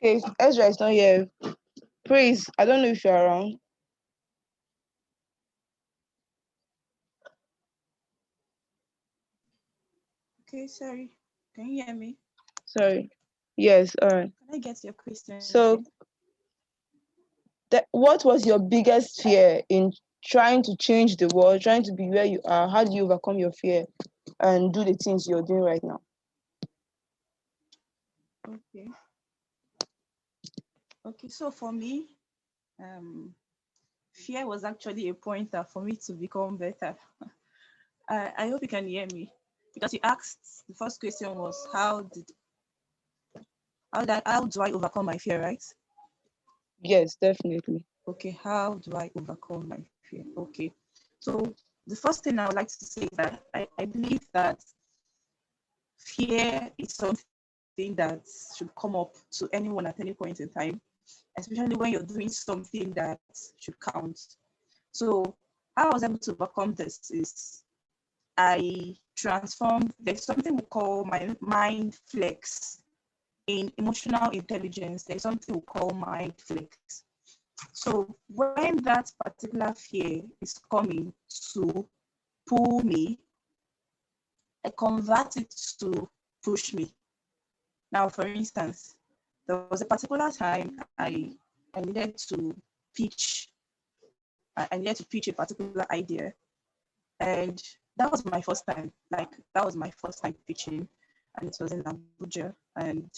Okay, Ezra is not here. Praise, I don't know if you're around. Okay, sorry. Can you hear me? Sorry. Yes, all right. Can I get your question? So, what was your biggest fear in trying to change the world, trying to be where you are? How do you overcome your fear and do the things you're doing right now? Okay. Okay, so for me, fear was actually a pointer for me to become better. I hope you can hear me, because you asked, the first question was how do I overcome my fear, right? Yes, definitely. Okay, how do I overcome my fear? Okay, so the first thing I would like to say is that I believe that fear is something that should come up to anyone at any point in time, especially when you're doing something that should count. So how I was able to overcome this is I transformed, there's something we call my mind flex. In emotional intelligence, there's something we call mind flex. So when that particular fear is coming to pull me, I convert it to push me. Now, for instance, there was a particular time I needed to pitch. I needed to pitch a particular idea, and that was my first time. Like that was my first time pitching, and it was in Abuja. And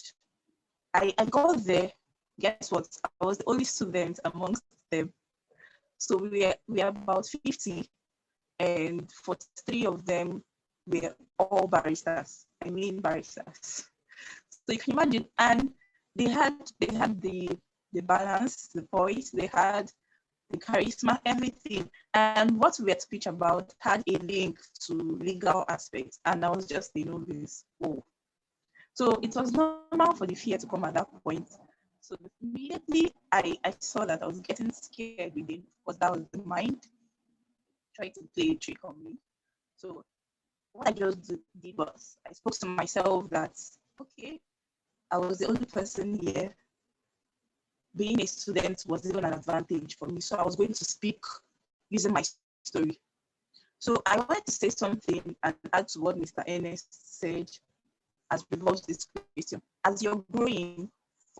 I got there. Guess what? I was the only student amongst them. So we are about 50, and 43 of them were all baristas. I mean baristas. So you can imagine, and they had the balance, the voice, they had the charisma, everything. And what we were to speak about had a link to legal aspects. And I was just a novice. Oh. So it was normal for the fear to come at that point. So immediately I saw that I was getting scared within, because that was the mind trying to play a trick on me. So what I just did was I spoke to myself that, okay, I was the only person here. Being a student was even an advantage for me. So I was going to speak using my story. So I wanted to say something and add to what Mr. Ernest said as regards this question. As you're growing,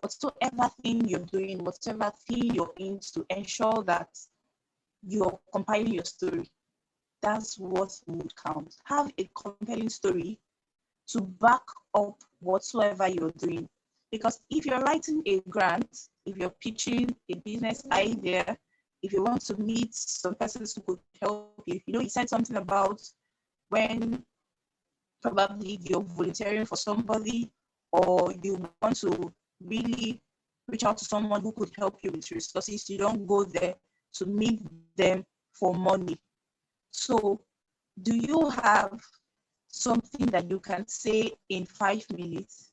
whatsoever thing you're doing, whatever thing you're into, ensure that you're compiling your story. That's what would count. Have a compelling story to back up whatsoever you're doing. Because if you're writing a grant, if you're pitching a business idea, if you want to meet some persons who could help you, you said something about when probably you're volunteering for somebody, or you want to really reach out to someone who could help you with resources, you don't go there to meet them for money. So do you have something that you can say in 5 minutes?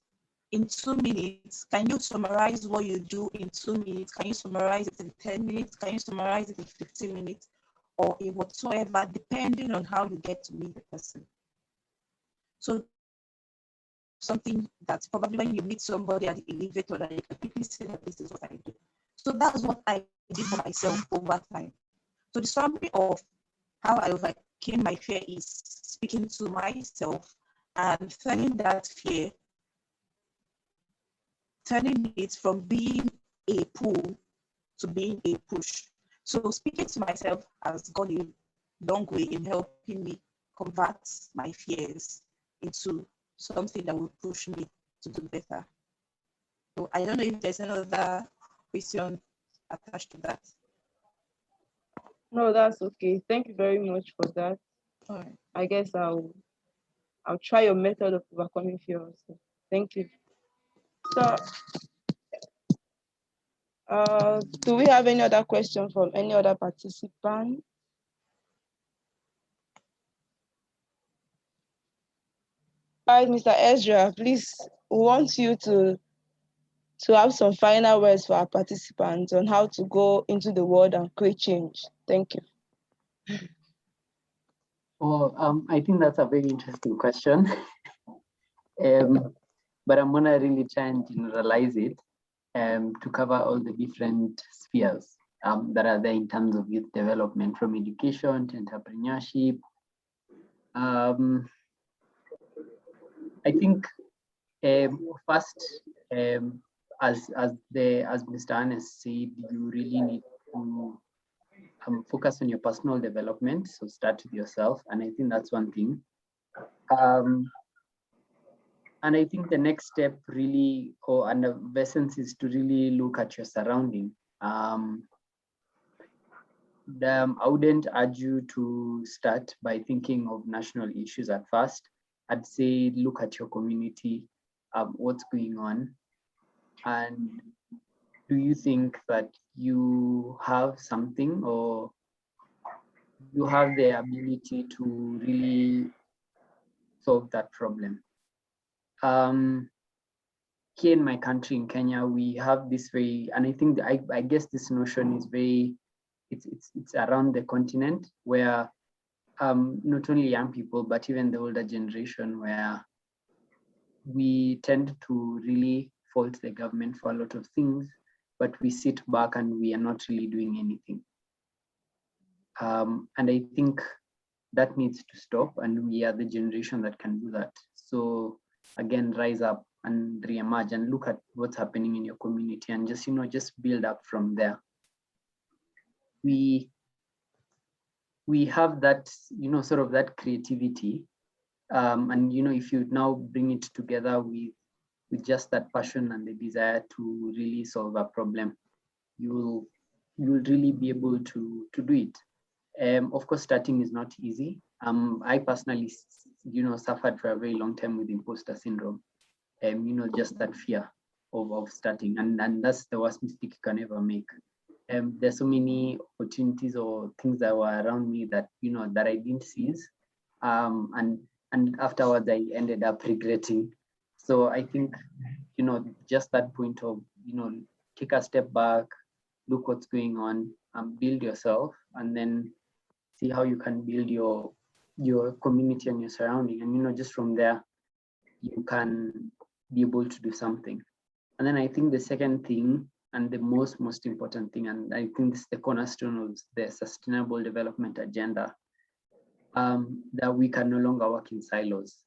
In 2 minutes, can you summarize what you do in 2 minutes? Can you summarize it in 10 minutes? Can you summarize it in 15 minutes? Or in whatsoever, depending on how you get to meet the person. So that is something that probably when you meet somebody at the elevator, that you can quickly say that this is what I do. So that's what I did for myself over time. So the summary of how I overcame my fear is speaking to myself and turning it from being a pull to being a push. So speaking to myself has gone a long way in helping me convert my fears into something that will push me to do better. So I don't know if there's another question attached to that. No, that's okay. Thank you very much for that. All right. I guess I'll try your method of overcoming fear also. Thank you. So, do we have any other question from any other participant? All right, Mr. Ezra, please, we want you to have some final words for our participants on how to go into the world and create change. Thank you. Oh, I think that's a very interesting question. But I'm gonna really try and generalize it. to cover all the different spheres that are there in terms of youth development, from education to entrepreneurship. I think first, as Mr. Ernest said, you really need to focus on your personal development. So start with yourself, and I think that's one thing. And I think the next step really, and the essence, is to really look at your surrounding. I wouldn't urge you to start by thinking of national issues at first. I'd say look at your community, what's going on, and do you think that you have something, or you have the ability to really solve that problem? Here in my country, in Kenya, we have this very, and I think I guess this notion is very, it's around the continent, where not only young people, but even the older generation, where we tend to really fault the government for a lot of things, but we sit back and we are not really doing anything. And I think that needs to stop, and we are the generation that can do that. So again, rise up and re-emerge and look at what's happening in your community, and just, just build up from there. We have that, sort of that creativity. And, if you now bring it together with just that passion and the desire to really solve a problem, you'll really be able to do it. Of course, starting is not easy. I personally, suffered for a very long time with imposter syndrome. Just that fear of starting, and that's the worst mistake you can ever make. There's so many opportunities or things that were around me that that I didn't seize, and afterwards I ended up regretting. So I think just that point of take a step back, look what's going on, build yourself, and then see how you can build your community and your surrounding, and just from there you can be able to do something. And then I think the second thing, and the most important thing, and I think this is the cornerstone of the sustainable development agenda, that we can no longer work in silos.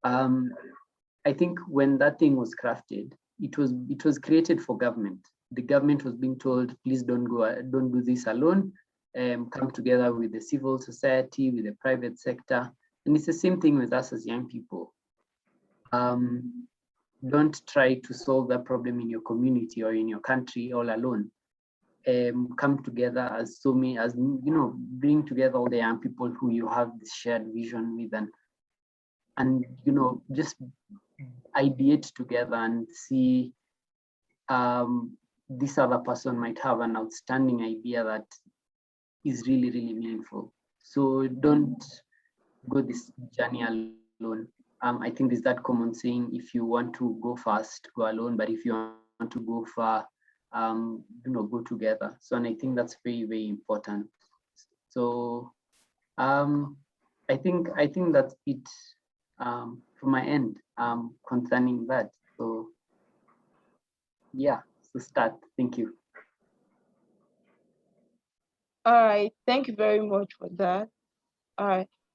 I think when that thing was crafted, it was created for government. The government was being told, please don't do this alone. Come together with the civil society, with the private sector. And it's the same thing with us as young people. Don't try to solve that problem in your community or in your country all alone. Come together as bring together all the young people who you have this shared vision with, and just ideate together and see this other person might have an outstanding idea that is really, really meaningful. So don't go this journey alone. I think there's that common saying, if you want to go fast, go alone, but if you want to go far, go together. So, and I think that's very, very important. So I think that's it from my end concerning that. So yeah, so start. Thank you. All right, thank you very much for that. All right,